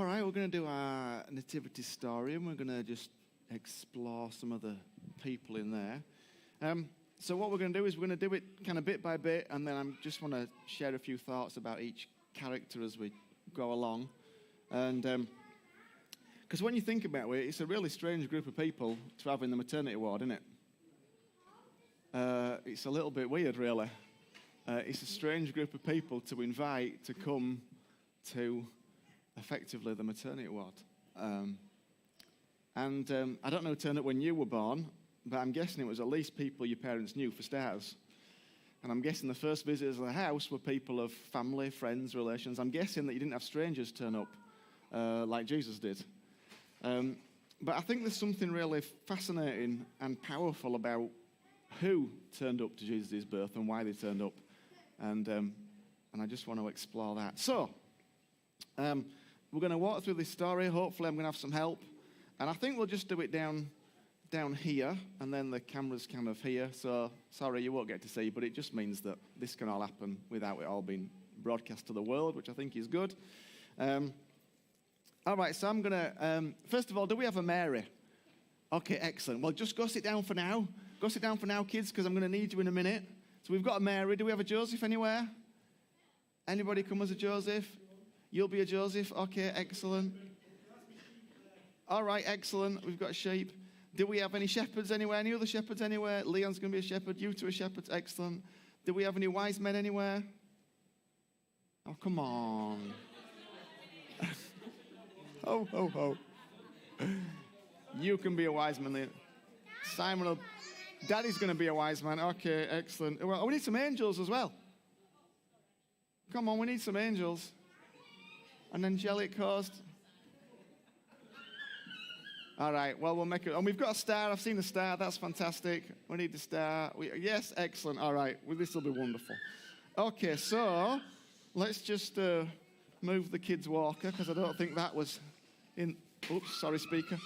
All right, we're going to do our nativity story, and we're going to just explore some of the people in there. So what we're going to do is we're going to do it kind of bit by bit, and then I just want to share a few thoughts about each character as we go along. And because when you think about it, it's a really strange group of people to have in the maternity ward, isn't it? It's a little bit weird, really. It's a strange group of people to invite to come to effectively the maternity ward. I don't know who turned up when you were born, but I'm guessing it was at least people your parents knew for starters. And I'm guessing the first visitors to the house were people of family, friends, relations. I'm guessing that you didn't have strangers turn up like Jesus did. But I think there's something really fascinating and powerful about who turned up to Jesus' birth and why they turned up. And I just want to explore that. So, we're going to walk through this story. Hopefully I'm going to have some help. And I think we'll just do it down here, and then the camera's kind of here. So, sorry, you won't get to see, but it just means that this can all happen without it all being broadcast to the world, which I think is good. All right, so I'm going to, first of all, do we have a Mary? Okay, excellent. Well, just go sit down for now. Go sit down for now, kids, because I'm going to need you in a minute. So we've got a Mary. Do we have a Joseph anywhere? Anybody come as a Joseph? You'll be a Joseph? Okay, excellent. All right, excellent. We've got a sheep. Do we have any shepherds anywhere? Any other shepherds anywhere? Leon's going to be a shepherd. You two are shepherds. Excellent. Do we have any wise men anywhere? Oh, come on. Ho, ho, ho. You can be a wise man, Leon. Simon, Daddy's going to be a wise man. Okay, excellent. Well, we need some angels as well. Come on, we need some angels. An angelic host. All right, well, we'll make it. And we've got a star. I've seen the star. That's fantastic. We need the star. Yes, excellent. All right, well, this will be wonderful. Okay, so let's just move the kids' walker, because I don't think that was in. Oops, sorry, speaker.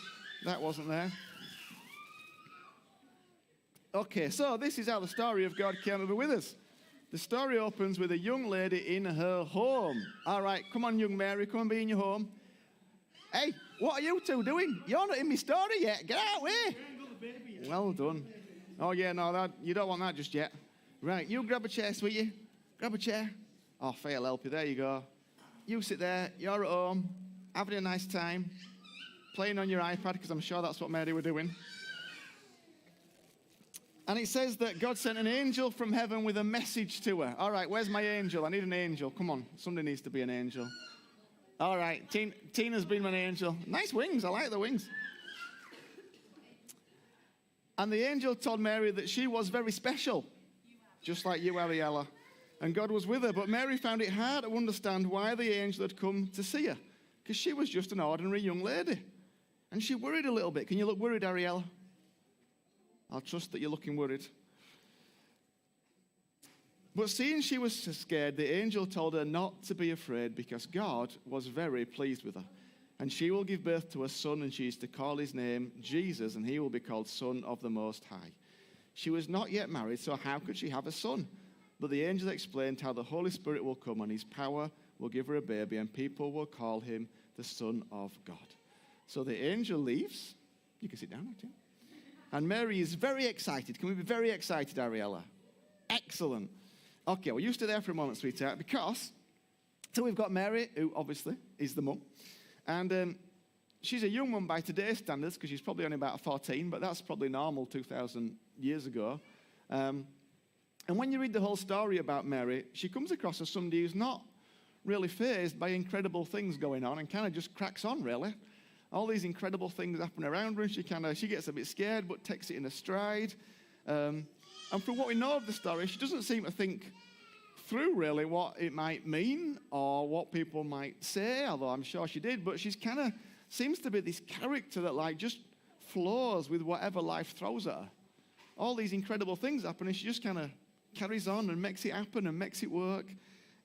That wasn't there. Okay, so this is how the story of God came to be with us. The story opens with a young lady in her home. All right, come on, young Mary, come and be in your home. Hey, what are you two doing? You're not in my story yet. Get out of here. Well done. Oh, yeah, no, you don't want that just yet. Right, you grab a chair, sweetie. Grab a chair. Oh, Faye will help you. There you go. You sit there. You're at home, having a nice time, playing on your iPad, because I'm sure that's what Mary were doing. And it says that God sent an angel from heaven with a message to her. All right, where's my angel? I need an angel. Come on, somebody needs to be an angel. All right, Tina's been an angel. Nice wings, I like the wings. And the angel told Mary that she was very special, just like you, Ariella. And God was with her, but Mary found it hard to understand why the angel had come to see her, because she was just an ordinary young lady. And she worried a little bit. Can you look worried, Ariella? I'll trust that you're looking worried. But seeing she was scared, the angel told her not to be afraid, because God was very pleased with her. And she will give birth to a son, and she is to call his name Jesus, and he will be called Son of the Most High. She was not yet married, so how could she have a son? But the angel explained how the Holy Spirit will come, and his power will give her a baby, and people will call him the Son of God. So the angel leaves. You can sit down, actually. And Mary is very excited. Can we be very excited, Ariella? Excellent. Okay, well, you stay there for a moment, sweetheart, because so we've got Mary, who obviously is the mum. And she's a young mum by today's standards, because she's probably only about 14, but that's probably normal 2,000 years ago. And when you read the whole story about Mary, she comes across as somebody who's not really fazed by incredible things going on and kind of just cracks on, really. All these incredible things happen around her, and she gets a bit scared, but takes it in a stride. And from what we know of the story, she doesn't seem to think through really what it might mean or what people might say, although I'm sure she did. But she's kind of seems to be this character that just flows with whatever life throws at her. All these incredible things happen, and she just kind of carries on and makes it happen and makes it work.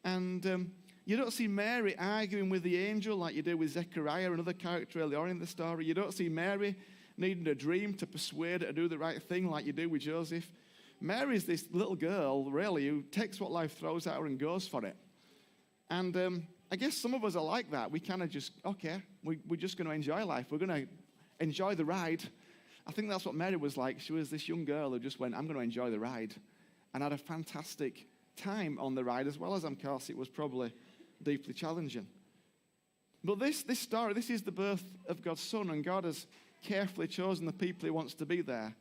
And you don't see Mary arguing with the angel like you do with Zechariah, another character early on in the story. You don't see Mary needing a dream to persuade her to do the right thing like you do with Joseph. Mary's this little girl, really, who takes what life throws at her and goes for it. And I guess some of us are like that. We kind of just, okay, we're just going to enjoy life. We're going to enjoy the ride. I think that's what Mary was like. She was this young girl who just went, I'm going to enjoy the ride. And had a fantastic time on the ride, as well as, of course, it was probably deeply challenging. But this story, this is the birth of God's Son, and God has carefully chosen the people he wants to be there.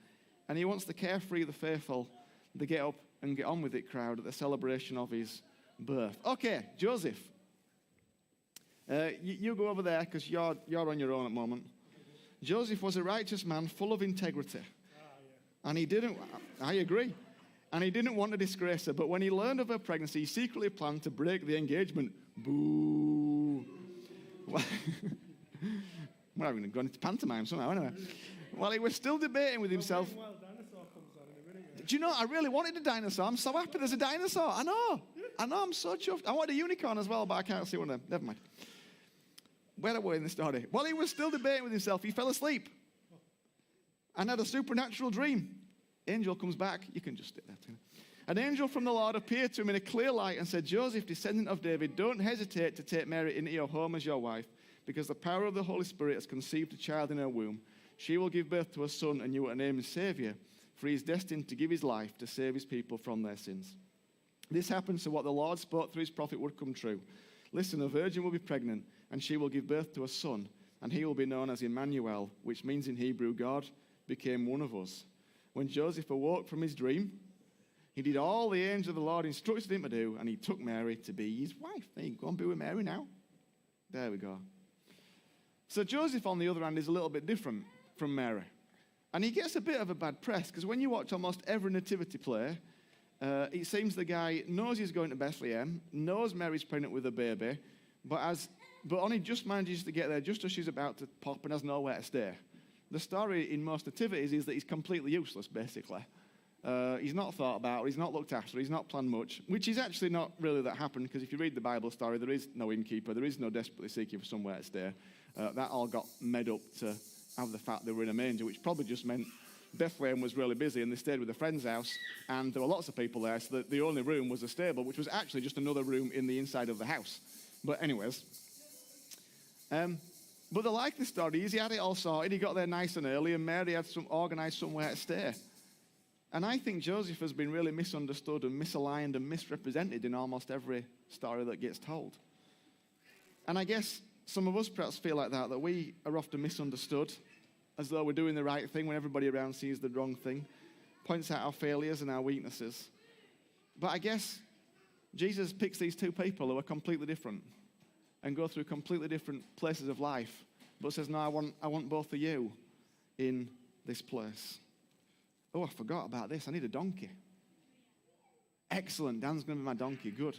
And he wants the carefree, the faithful, the get up and get on with it crowd at the celebration of his birth. Okay, Joseph. You go over there because you're on your own at the moment. Joseph was a righteous man full of integrity. And he didn't, I agree, and he didn't want to disgrace her. But when he learned of her pregnancy, he secretly planned to break the engagement. Boo. We're not going to go into pantomime somehow, anyway. While he was still debating with himself. Do you know, I really wanted a dinosaur. I'm so happy there's a dinosaur. I know, I'm so chuffed. I wanted a unicorn as well, but I can't see one of them. Never mind. Where are we in the story? While he was still debating with himself, he fell asleep and had a supernatural dream. Angel comes back. You can just stick that in. An angel from the Lord appeared to him in a clear light and said, Joseph, descendant of David, don't hesitate to take Mary into your home as your wife, because the power of the Holy Spirit has conceived a child in her womb. She will give birth to a son, and you will name him Savior, for he is destined to give his life to save his people from their sins. This happens so what the Lord spoke through his prophet would come true. Listen, a virgin will be pregnant, and she will give birth to a son, and he will be known as Emmanuel, which means in Hebrew, God became one of us. When Joseph awoke from his dream, he did all the angel of the Lord instructed him to do, and he took Mary to be his wife. There you go, and be with Mary now. There we go. So Joseph, on the other hand, is a little bit different from Mary. And he gets a bit of a bad press, because when you watch almost every nativity play, it seems the guy knows he's going to Bethlehem, knows Mary's pregnant with a baby, but only just manages to get there just as she's about to pop and has nowhere to stay. The story in most nativities is that he's completely useless, basically. He's not thought about, he's not looked after, he's not planned much, which is actually not really that happened, because if you read the Bible story, there is no innkeeper, there is no desperately seeking for somewhere to stay. That all got made up to have the fact they were in a manger, which probably just meant Bethlehem was really busy and they stayed with a friend's house, and there were lots of people there, so that the only room was a stable, which was actually just another room in the inside of the house. But anyways, but the likely story is he had it all sorted, he got there nice and early, and Mary had organised somewhere to stay. And I think Joseph has been really misunderstood and misaligned and misrepresented in almost every story that gets told. And I guess some of us perhaps feel like that we are often misunderstood, as though we're doing the right thing when everybody around sees the wrong thing, points out our failures and our weaknesses. But I guess Jesus picks these two people who are completely different and go through completely different places of life, but says, no, I want both of you in this place. Oh, I forgot about this. I need a donkey. Excellent. Dan's going to be my donkey. Good.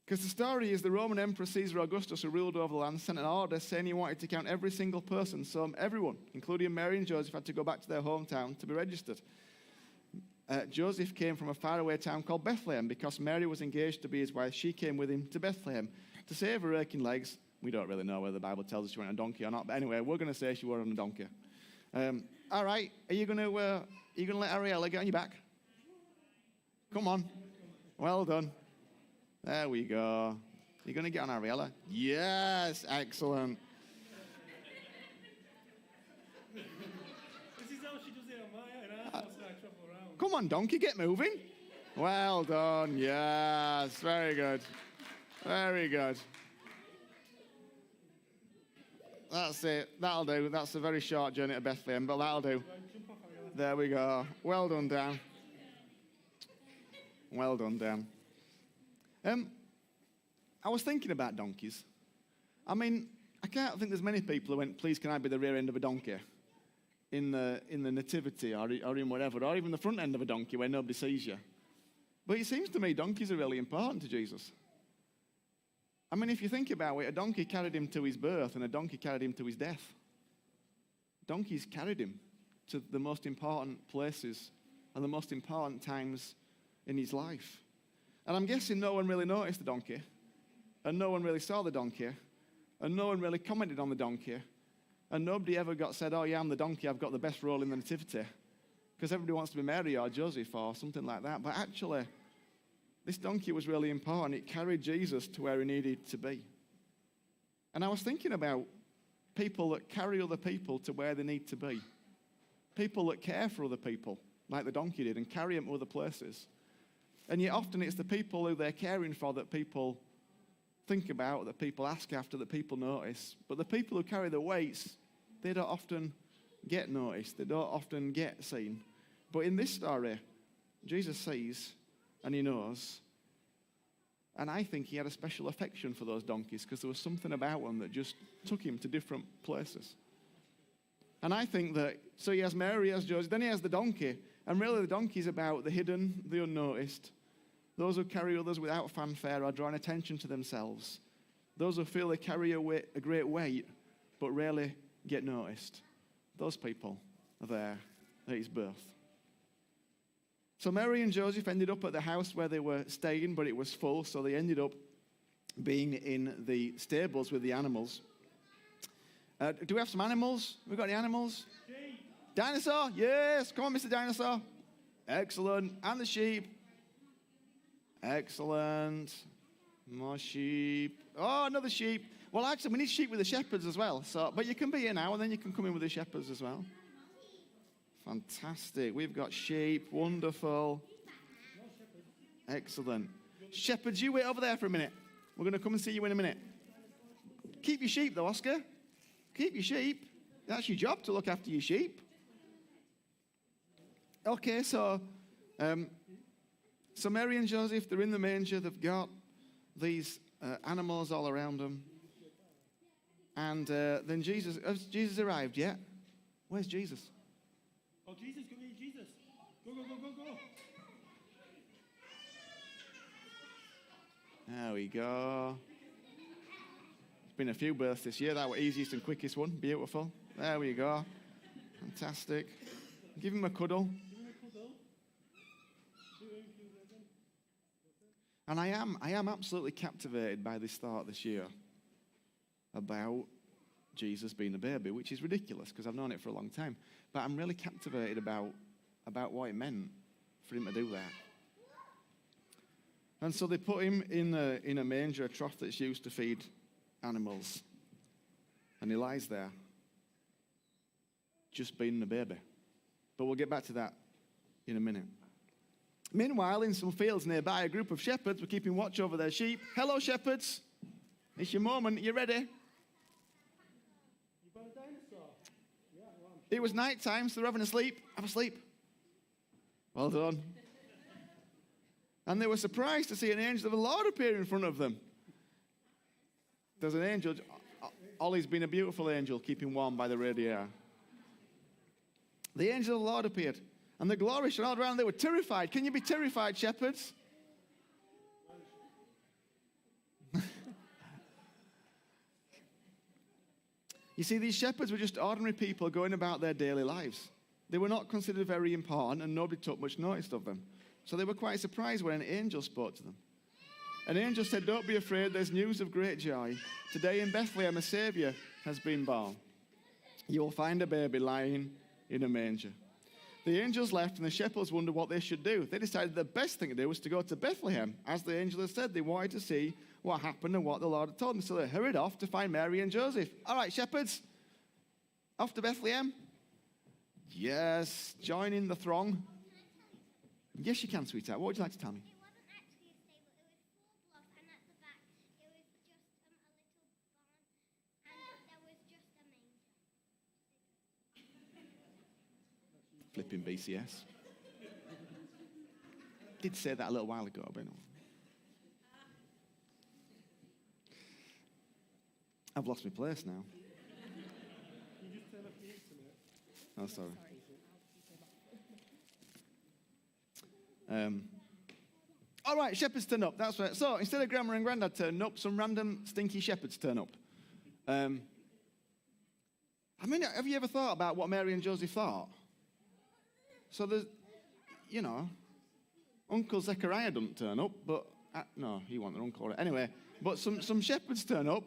Because the story is the Roman Emperor Caesar Augustus, who ruled over the land, sent an order saying he wanted to count every single person. So everyone, including Mary and Joseph, had to go back to their hometown to be registered. Joseph came from a faraway town called Bethlehem. Because Mary was engaged to be his wife, she came with him to Bethlehem to save her aching legs. We don't really know whether the Bible tells us she went on a donkey or not, but anyway, we're going to say she were on a donkey. All right, are you going to let Ariella get on your back? Come on. Well done. There we go. You're going to get on Ariella? Yes, excellent. This is how she does it on Maya, and I also travel around. Come on, donkey, get moving. Well done. Yes, very good. Very good. That's it. That'll do. That's a very short journey to Bethlehem, but that'll do. There we go. Well done, Dan. Well done, Dan. I was thinking about donkeys. I mean, I can't think there's many people who went, please, can I be the rear end of a donkey in the nativity or in whatever, or even the front end of a donkey where nobody sees you. But it seems to me donkeys are really important to Jesus. I mean, if you think about it, a donkey carried him to his birth and a donkey carried him to his death. Donkeys carried him to the most important places and the most important times in his life. And I'm guessing no one really noticed the donkey, and no one really saw the donkey, and no one really commented on the donkey, and nobody ever said, oh yeah, I'm the donkey, I've got the best role in the nativity, because everybody wants to be Mary or Joseph or something like that. But actually, this donkey was really important. It carried Jesus to where he needed to be. And I was thinking about people that carry other people to where they need to be. People that care for other people, like the donkey did, and carry them to other places. And yet often it's the people who they're caring for that people think about, that people ask after, that people notice. But the people who carry the weights, they don't often get noticed. They don't often get seen. But in this story, Jesus sees and he knows. And I think he had a special affection for those donkeys because there was something about them that just took him to different places. And I think that, so he has Mary, he has Joseph, then he has the donkey. And really the donkey's about the hidden, the unnoticed. Those who carry others without fanfare are drawing attention to themselves. Those who feel they carry a great weight but rarely get noticed. Those people are there at his birth. So Mary and Joseph ended up at the house where they were staying, but it was full, so they ended up being in the stables with the animals. Do we have some animals? Have we got any animals? Sheep. Dinosaur? Yes. Come on, Mr. Dinosaur. Excellent. And the sheep. Excellent. More sheep. Oh, another sheep. Well, actually, we need sheep with the shepherds as well. So, but you can be here now, and then you can come in with the shepherds as well. Fantastic. We've got sheep. Wonderful. Excellent. Shepherds, you wait over there for a minute. We're going to come and see you in a minute. Keep your sheep, though, Oscar. Keep your sheep. That's your job, to look after your sheep. Okay, so Mary and Joseph, they're in the manger. They've got these animals all around them. And then has Jesus arrived yet? Where's Jesus? Oh, Jesus, go meet Jesus. Go, go, go, go, go. There we go. There's been a few births this year. That was easiest and quickest one. Beautiful. There we go. Fantastic. Give him a cuddle. And I am absolutely captivated by this thought this year about Jesus being a baby, which is ridiculous because I've known it for a long time. But I'm really captivated about what it meant for him to do that. And so they put him in a manger, a trough that's used to feed animals. And he lies there, just being a baby. But we'll get back to that in a minute. Meanwhile, in some fields nearby, a group of shepherds were keeping watch over their sheep. Hello, shepherds. It's your moment. You ready? You got a dinosaur? Yeah, well, It was night time, so they're having a sleep. Have a sleep. Well done. And they were surprised to see an angel of the Lord appear in front of them. There's an angel. Ollie's been a beautiful angel, keeping warm by the radiator. The angel of the Lord appeared, and the glory shone all around. They were terrified. Can you be terrified, shepherds? You see, these shepherds were just ordinary people going about their daily lives. They were not considered very important, and nobody took much notice of them. So they were quite surprised when an angel spoke to them. An angel said, "Don't be afraid, there's news of great joy. Today in Bethlehem, a Savior has been born. You will find a baby lying in a manger." The angels left, and the shepherds wondered what they should do. They decided the best thing to do was to go to Bethlehem. As the angel had said, they wanted to see what happened and what the Lord had told them. So they hurried off to find Mary and Joseph. All right, shepherds, off to Bethlehem? Yes, join in the throng. Yes, you can, sweetheart. What would you like to tell me? It wasn't actually a stable, it was 4 blocks, and at the back it was just a little barn, and there was just a manger. Flipping BCS. Did say that a little while ago, but no. I've lost my place now. you just turn off the internet. Oh, sorry. All right, shepherds turn up. That's right. So instead of grandma and granddad turning up, some random stinky shepherds turn up. I mean, have you ever thought about what Mary and Joseph thought? So there's, Uncle Zechariah doesn't turn up, but no, he wasn't their uncle. Anyway, but some shepherds turn up.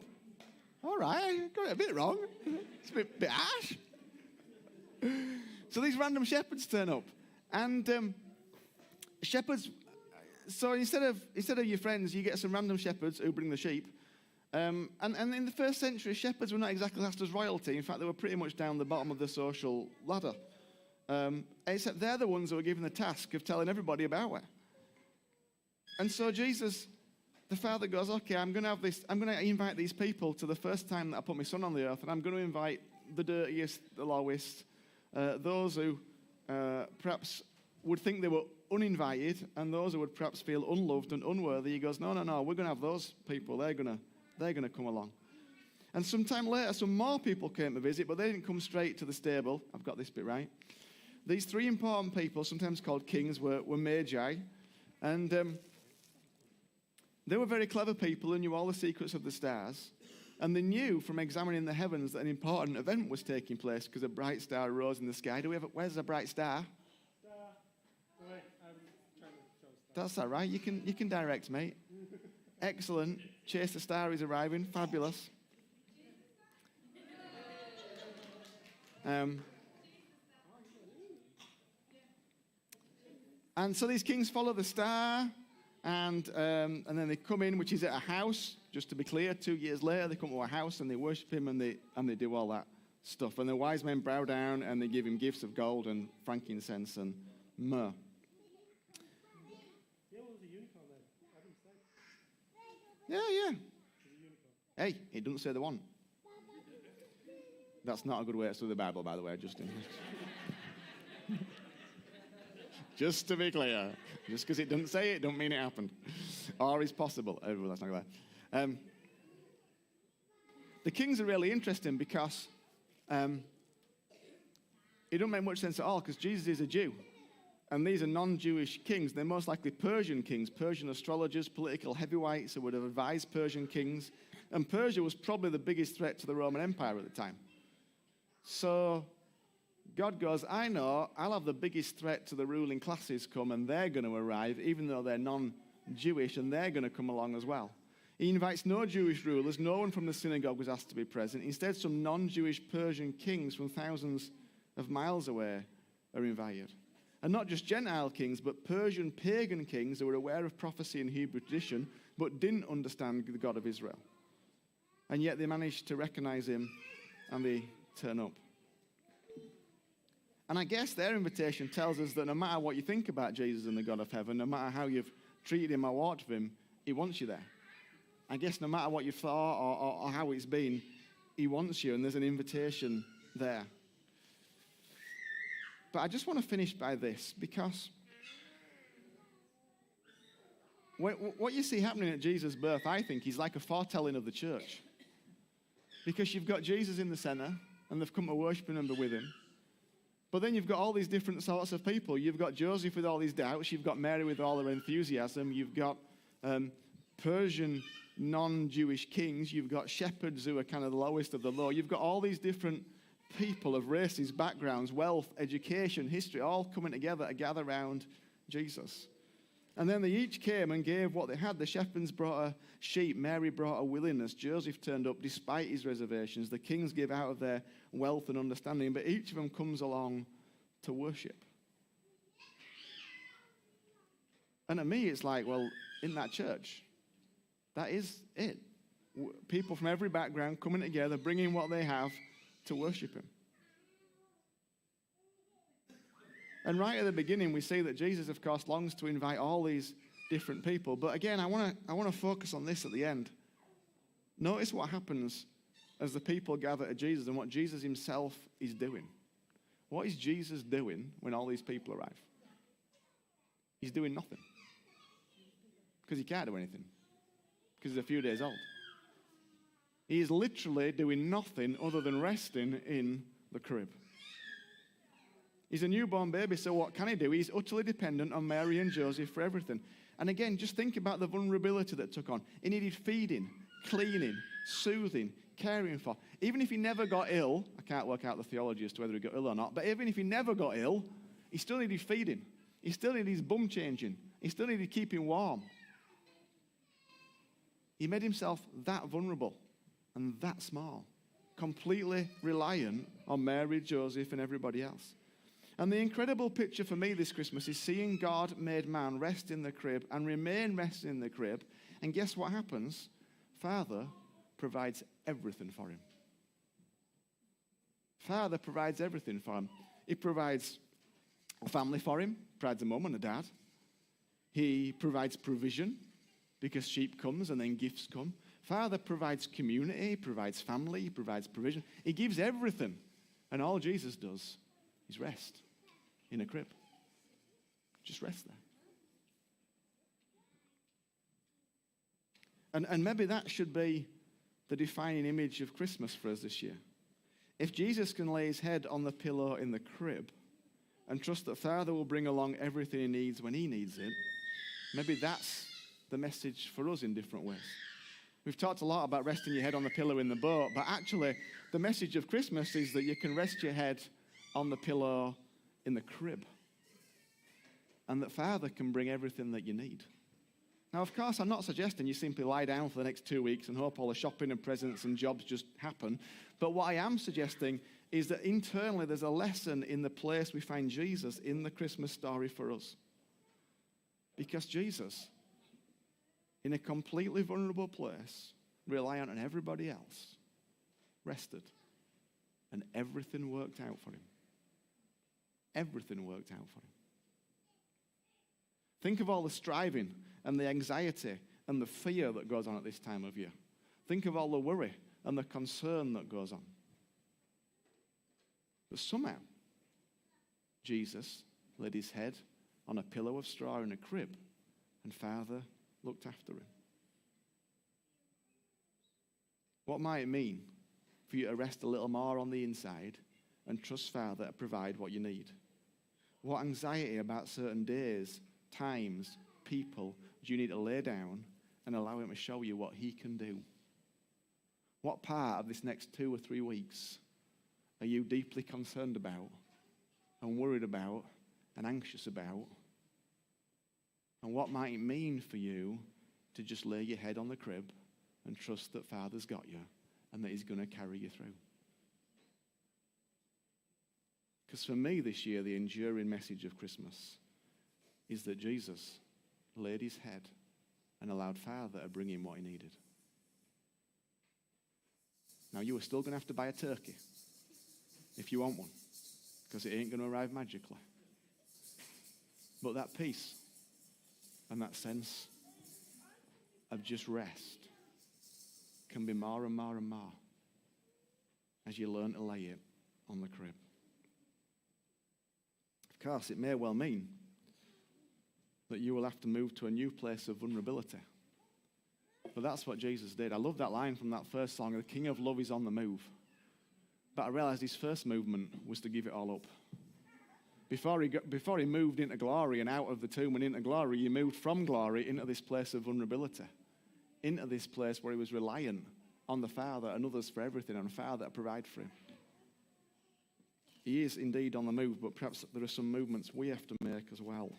All right, I got it a bit wrong. It's a bit harsh. So these random shepherds turn up, and shepherds, So instead of your friends, you get some random shepherds who bring the sheep. And in the first century, shepherds were not exactly classed as royalty. In fact, they were pretty much down the bottom of the social ladder. Except they're the ones who are given the task of telling everybody about it. And so Jesus, the Father, goes, okay, I'm going to invite these people to the first time that I put my son on the earth, and I'm going to invite the dirtiest, the lowest, those who perhaps would think they were uninvited, and those who would perhaps feel unloved and unworthy. He goes, no, we're going to have those people. They're going to come along. And sometime later, some more people came to visit, but they didn't come straight to the stable. I've got this bit right. These three important people, sometimes called kings, were magi, and they were very clever people who knew all the secrets of the stars, and they knew from examining the heavens that an important event was taking place because a bright star rose in the sky. Where's a bright star? Wait, I'm trying to show stuff. That's all right. You can direct, mate. Excellent. Chase the Star is arriving. Fabulous. And so these kings follow the star, and then they come in, which is at a house. Just to be clear, 2 years later, they come to a house and they worship him and they do all that stuff. And the wise men bow down and they give him gifts of gold and frankincense and myrrh. Yeah, what was the unicorn then? I didn't say. Yeah. It was a unicorn. Hey, it doesn't say the one. That's not a good way to study the Bible, by the way, Justin. Just to be clear. Just because it doesn't say it, don't mean it happened. Or it's possible. Oh, that's not good. The kings are really interesting because it don't make much sense at all because Jesus is a Jew. And these are non-Jewish kings. They're most likely Persian kings, Persian astrologers, political heavyweights who would have advised Persian kings. And Persia was probably the biggest threat to the Roman Empire at the time. So God goes, I know, I'll have the biggest threat to the ruling classes come, and they're going to arrive, even though they're non-Jewish, and they're going to come along as well. He invites no Jewish rulers. No one from the synagogue was asked to be present. Instead, some non-Jewish Persian kings from thousands of miles away are invited. And not just Gentile kings, but Persian pagan kings who were aware of prophecy and Hebrew tradition, but didn't understand the God of Israel. And yet they managed to recognize him, and they turn up. And I guess their invitation tells us that no matter what you think about Jesus and the God of heaven, no matter how you've treated him or walked with him, he wants you there. I guess no matter what you've thought or how it's been, he wants you, and there's an invitation there. But I just want to finish by this, because what you see happening at Jesus' birth, I think, is like a foretelling of the church. Because you've got Jesus in the center, and they've come to worship him and be with him. But then you've got all these different sorts of people. You've got Joseph with all his doubts. You've got Mary with all her enthusiasm. You've got Persian non-Jewish kings. You've got shepherds who are kind of the lowest of the low. You've got all these different people of races, backgrounds, wealth, education, history, all coming together to gather around Jesus. And then they each came and gave what they had. The shepherds brought a sheep. Mary brought a willingness. Joseph turned up despite his reservations. The kings gave out of their wealth and understanding. But each of them comes along to worship. And to me, it's like, well, in that church, that is it. People from every background coming together, bringing what they have to worship him. And right at the beginning, we see that Jesus, of course, longs to invite all these different people. But again, I want to focus on this at the end. Notice what happens as the people gather to Jesus and what Jesus himself is doing. What is Jesus doing when all these people arrive? He's doing nothing. Because he can't do anything. Because he's a few days old. He is literally doing nothing other than resting in the crib. He's a newborn baby, so what can he do? He's utterly dependent on Mary and Joseph for everything. And again, just think about the vulnerability that took on. He needed feeding, cleaning, soothing, caring for. Even if he never got ill, I can't work out the theology as to whether he got ill or not, but even if he never got ill, he still needed feeding. He still needed his bum changing. He still needed keeping warm. He made himself that vulnerable and that small, completely reliant on Mary, Joseph, and everybody else. And the incredible picture for me this Christmas is seeing God made man rest in the crib and remain resting in the crib. And guess what happens? Father provides everything for him. Father provides everything for him. He provides a family for him, provides a mum and a dad. He provides provision because sheep comes and then gifts come. Father provides community, he provides family, he provides provision. He gives everything. And all Jesus does is rest in a crib. Just rest there. And maybe that should be the defining image of Christmas for us this year. If Jesus can lay his head on the pillow in the crib and trust that Father will bring along everything he needs when he needs it, maybe that's the message for us in different ways. We've talked a lot about resting your head on the pillow in the boat, but actually the message of Christmas is that you can rest your head on the pillow in the crib and that Father can bring everything that you need. Now, of course, I'm not suggesting you simply lie down for the next 2 weeks and hope all the shopping and presents and jobs just happen. But what I am suggesting is that internally there's a lesson in the place we find Jesus in the Christmas story for us. Because Jesus, in a completely vulnerable place, reliant on everybody else, rested. And everything worked out for him. Everything worked out for him. Think of all the striving and the anxiety and the fear that goes on at this time of year. Think of all the worry and the concern that goes on. But somehow, Jesus laid his head on a pillow of straw in a crib, and Father looked after him. What might it mean for you to rest a little more on the inside and trust Father to provide what you need? What anxiety about certain days, times, people do you need to lay down and allow him to show you what he can do? What part of this next 2 or 3 weeks are you deeply concerned about and worried about and anxious about? And what might it mean for you to just lay your head on the crib and trust that Father's got you and that he's going to carry you through? Because for me this year, the enduring message of Christmas is that Jesus laid his head and allowed Father to bring him what he needed. Now, you are still going to have to buy a turkey if you want one, because it ain't going to arrive magically. But that peace and that sense of just rest can be more and more and more as you learn to lay it on the crib. Of course, it may well mean that you will have to move to a new place of vulnerability. But that's what Jesus did. I love that line from that first song, the King of Love is on the move. But I realized his first movement was to give it all up. Before he moved into glory and out of the tomb and into glory, he moved from glory into this place of vulnerability, into this place where he was reliant on the Father and others for everything, and Father to provide for him. He is indeed on the move, but perhaps there are some movements we have to make as well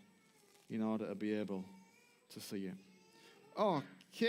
in order to be able to see it. Oh,